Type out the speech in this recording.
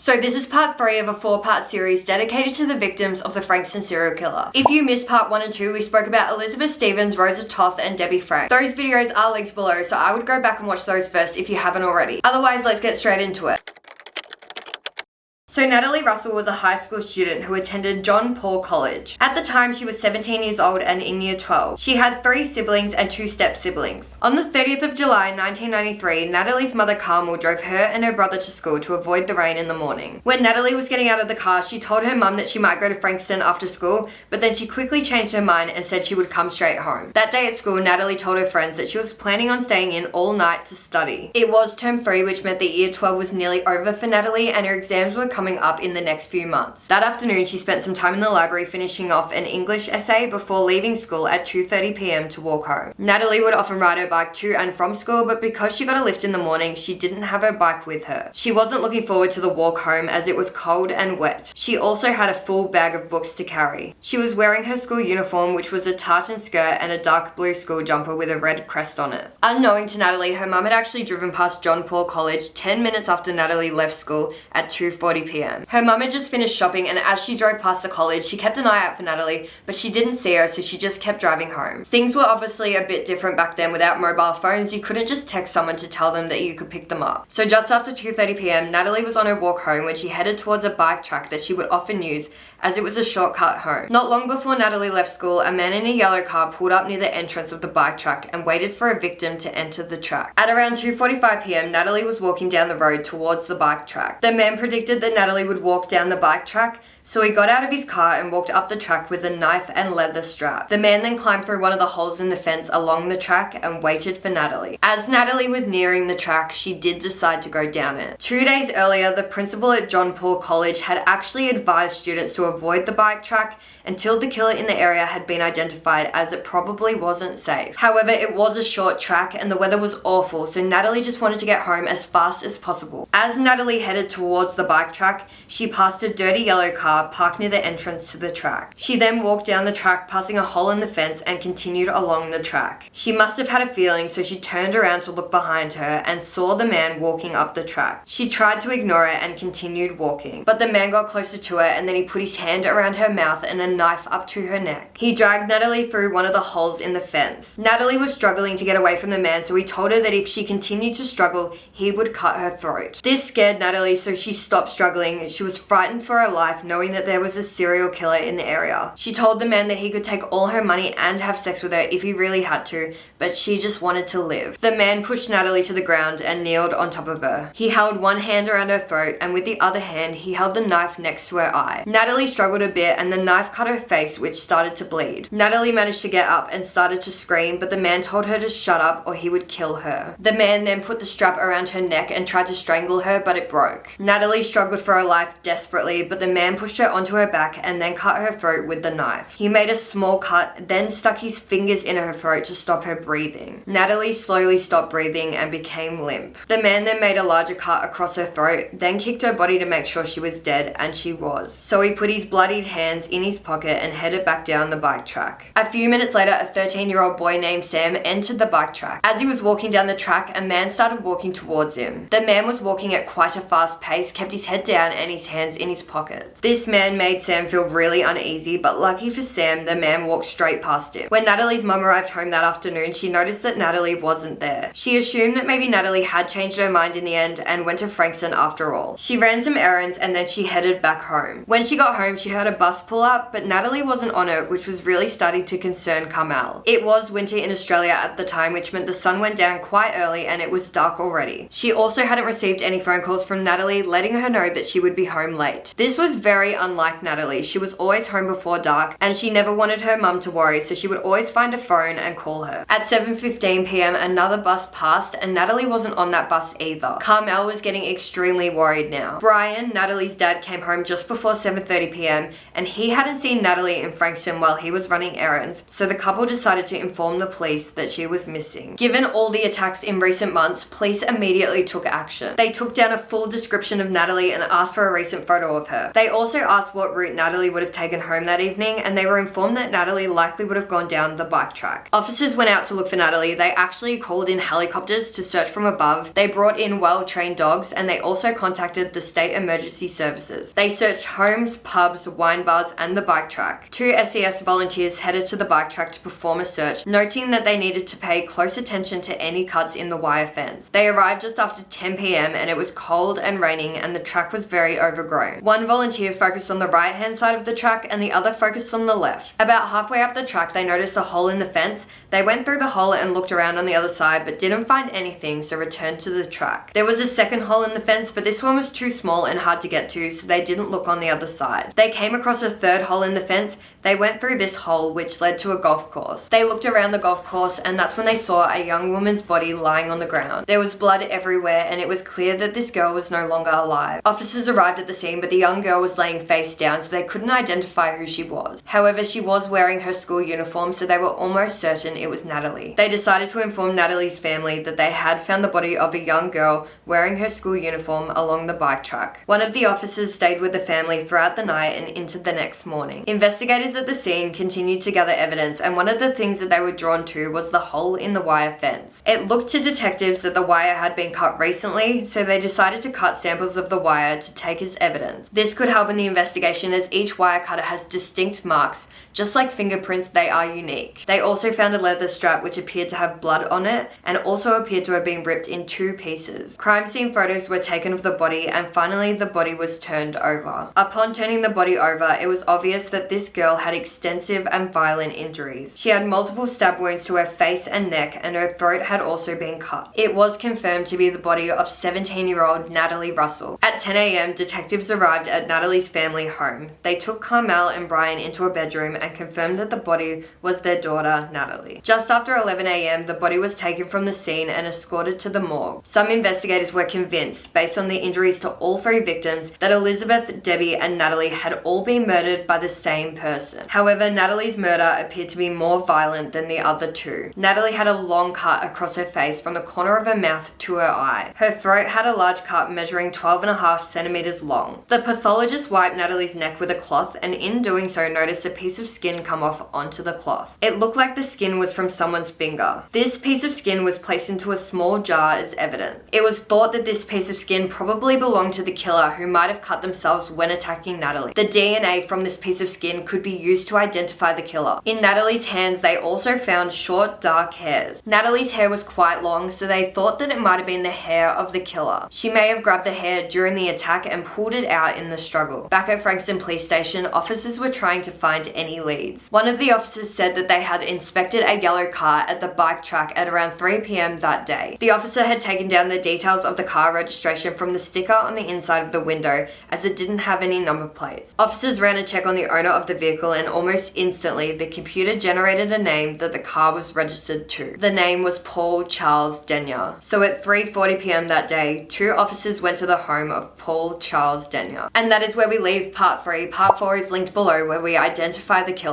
So this is part 3 of a 4-part series dedicated to the victims of the Frankston serial killer. If you missed part 1 and 2, we spoke about Elizabeth Stevens, Rosa Toss, and Debbie Fream. Those videos are linked below, so I would go back and watch those first if you haven't already. Otherwise, let's get straight into it. So Natalie Russell was a high school student who attended John Paul College. At the time, she was 17 years old and in year 12. She had 3 siblings and 2 step-siblings. On the 30th of July 1993, Natalie's mother Carmel drove her and her brother to school to avoid the rain in the morning. When Natalie was getting out of the car, she told her mum that she might go to Frankston after school, but then she quickly changed her mind and said she would come straight home. That day at school, Natalie told her friends that she was planning on staying in all night to study. It was term 3, which meant that year 12 was nearly over for Natalie and her exams were coming up in the next few months. That afternoon, she spent some time in the library finishing off an English essay before leaving school at 2:30 p.m. to walk home. Natalie would often ride her bike to and from school, but because she got a lift in the morning, she didn't have her bike with her. She wasn't looking forward to the walk home as it was cold and wet. She also had a full bag of books to carry. She was wearing her school uniform, which was a tartan skirt and a dark blue school jumper with a red crest on it. Unknowing to Natalie, her mum had actually driven past John Paul College 10 minutes after Natalie left school at 2:40 p.m. Her mum had just finished shopping, and as she drove past the college, she kept an eye out for Natalie, but she didn't see her, so she just kept driving home. Things were obviously a bit different back then. Without mobile phones, you couldn't just text someone to tell them that you could pick them up. So just after 2:30 p.m, Natalie was on her walk home when she headed towards a bike track that she would often use as it was a shortcut home. Not long before Natalie left school, a man in a yellow car pulled up near the entrance of the bike track and waited for a victim to enter the track. At around 2:45 p.m, Natalie was walking down the road towards the bike track. The man predicted that Natalie would walk down the bike track, so he got out of his car and walked up the track with a knife and leather strap. The man then climbed through one of the holes in the fence along the track and waited for Natalie. As Natalie was nearing the track, she did decide to go down it. 2 days earlier, the principal at John Paul College had actually advised students to avoid the bike track until the killer in the area had been identified, as it probably wasn't safe. However, it was a short track and the weather was awful, so Natalie just wanted to get home as fast as possible. As Natalie headed towards the bike track, she passed a dirty yellow car parked near the entrance to the track. She then walked down the track, passing a hole in the fence, and continued along the track. She must have had a feeling, so she turned around to look behind her and saw the man walking up the track. She tried to ignore it and continued walking, but the man got closer to her and then he put his hand around her mouth and a knife up to her neck. He dragged Natalie through one of the holes in the fence. Natalie was struggling to get away from the man, so he told her that if she continued to struggle, he would cut her throat. This scared Natalie, so she stopped struggling. She was frightened for her life, knowing that there was a serial killer in the area. She told the man that he could take all her money and have sex with her if he really had to, but she just wanted to live. The man pushed Natalie to the ground and kneeled on top of her. He held one hand around her throat, and with the other hand, he held the knife next to her eye. Natalie struggled a bit, and the knife cut her face, which started to bleed. Natalie managed to get up and started to scream, but the man told her to shut up or he would kill her. The man then put the strap around her neck and tried to strangle her, but it broke. Natalie struggled for her life desperately, but the man pushed her onto her back and then cut her throat with the knife. He made a small cut, then stuck his fingers in her throat to stop her breathing. Natalie slowly stopped breathing and became limp. The man then made a larger cut across her throat, then kicked her body to make sure she was dead, and she was. So he put his bloodied hands in his pocket and headed back down the bike track. A few minutes later, a 13-year-old boy named Sam entered the bike track. As he was walking down the track, a man started walking towards him. The man was walking at quite a fast pace, kept his head down and his hands in his pockets. This man made Sam feel really uneasy, but lucky for Sam, the man walked straight past him. When Natalie's mum arrived home that afternoon, she noticed that Natalie wasn't there. She assumed that maybe Natalie had changed her mind in the end and went to Frankston after all. She ran some errands and then she headed back home. When she got home, she heard a bus pull up, but Natalie wasn't on it, which was really starting to concern Carmel. It was winter in Australia at the time, which meant the sun went down quite early and it was dark already. She also hadn't received any phone calls from Natalie letting her know that she would be home late. This was very unlike Natalie. She was always home before dark and she never wanted her mum to worry, so she would always find a phone and call her. At 7:15 p.m, another bus passed and Natalie wasn't on that bus either. Carmel was getting extremely worried now. Brian, Natalie's dad, came home just before 7:30 p.m, and he hadn't seen Natalie in Frankston while he was running errands, so the couple decided to inform the police that she was missing. Given all the attacks in recent months, police immediately took action. They took down a full description of Natalie and asked for a recent photo of her. They also asked what route Natalie would have taken home that evening, and they were informed that Natalie likely would have gone down the bike track. Officers went out to look for Natalie. They actually called in helicopters to search from above. They brought in well-trained dogs, and they also contacted the state emergency services. They searched homes, pubs, wine bars, and the bike track. 2 SES volunteers headed to the bike track to perform a search, noting that they needed to pay close attention to any cuts in the wire fence. They arrived just after 10 p.m. and it was cold and raining, and the track was very overgrown. One volunteer focused on the right-hand side of the track and the other focused on the left. About halfway up the track, they noticed a hole in the fence. They went through the hole and looked around on the other side, but didn't find anything, so returned to the track. There was a second hole in the fence, but this one was too small and hard to get to, so they didn't look on the other side. They came across a third hole in the fence. They went through this hole, which led to a golf course. They looked around the golf course, and that's when they saw a young woman's body lying on the ground. There was blood everywhere, and it was clear that this girl was no longer alive. Officers arrived at the scene, but the young girl was laying face down, so they couldn't identify who she was. However, she was wearing her school uniform, so they were almost certain it was Natalie. They decided to inform Natalie's family that they had found the body of a young girl wearing her school uniform along the bike track. One of the officers stayed with the family throughout the night and into the next morning. Investigators at the scene continued to gather evidence, and one of the things that they were drawn to was the hole in the wire fence. It looked to detectives that the wire had been cut recently, so they decided to cut samples of the wire to take as evidence. This could help in the investigation, as each wire cutter has distinct marks. Just like fingerprints, they are unique. They also found a leather strap which appeared to have blood on it and also appeared to have been ripped in 2 pieces. Crime scene photos were taken of the body, and finally the body was turned over. Upon turning the body over, it was obvious that this girl had extensive and violent injuries. She had multiple stab wounds to her face and neck, and her throat had also been cut. It was confirmed to be the body of 17-year-old Natalie Russell. At 10 a.m, detectives arrived at Natalie's family home. They took Carmel and Brian into a bedroom and confirmed that the body was their daughter, Natalie. Just after 11 a.m, the body was taken from the scene and escorted to the morgue. Some investigators were convinced, based on the injuries to all 3 victims, that Elizabeth, Debbie, and Natalie had all been murdered by the same person. However, Natalie's murder appeared to be more violent than the other 2. Natalie had a long cut across her face from the corner of her mouth to her eye. Her throat had a large cut measuring 12.5 centimeters long. The pathologist wiped Natalie's neck with a cloth, and in doing so noticed a piece of skin come off onto the cloth. It looked like the skin was from someone's finger. This piece of skin was placed into a small jar as evidence. It was thought that this piece of skin probably belonged to the killer, who might have cut themselves when attacking Natalie. The DNA from this piece of skin could be used to identify the killer. In Natalie's hands, they also found short, dark hairs. Natalie's hair was quite long, so they thought that it might have been the hair of the killer. She may have grabbed the hair during the attack and pulled it out in the struggle. Back at Frankston Police Station, officers were trying to find any leads. One of the officers said that they had inspected a yellow car at the bike track at around 3 p.m. that day. The officer had taken down the details of the car registration from the sticker on the inside of the window, as it didn't have any number plates. Officers ran a check on the owner of the vehicle, and almost instantly the computer generated a name that the car was registered to. The name was Paul Charles Denyer. So at 3:40 p.m. that day, 2 officers went to the home of Paul Charles Denyer. And that is where we leave part 3. Part 4 is linked below, where we identify the killer.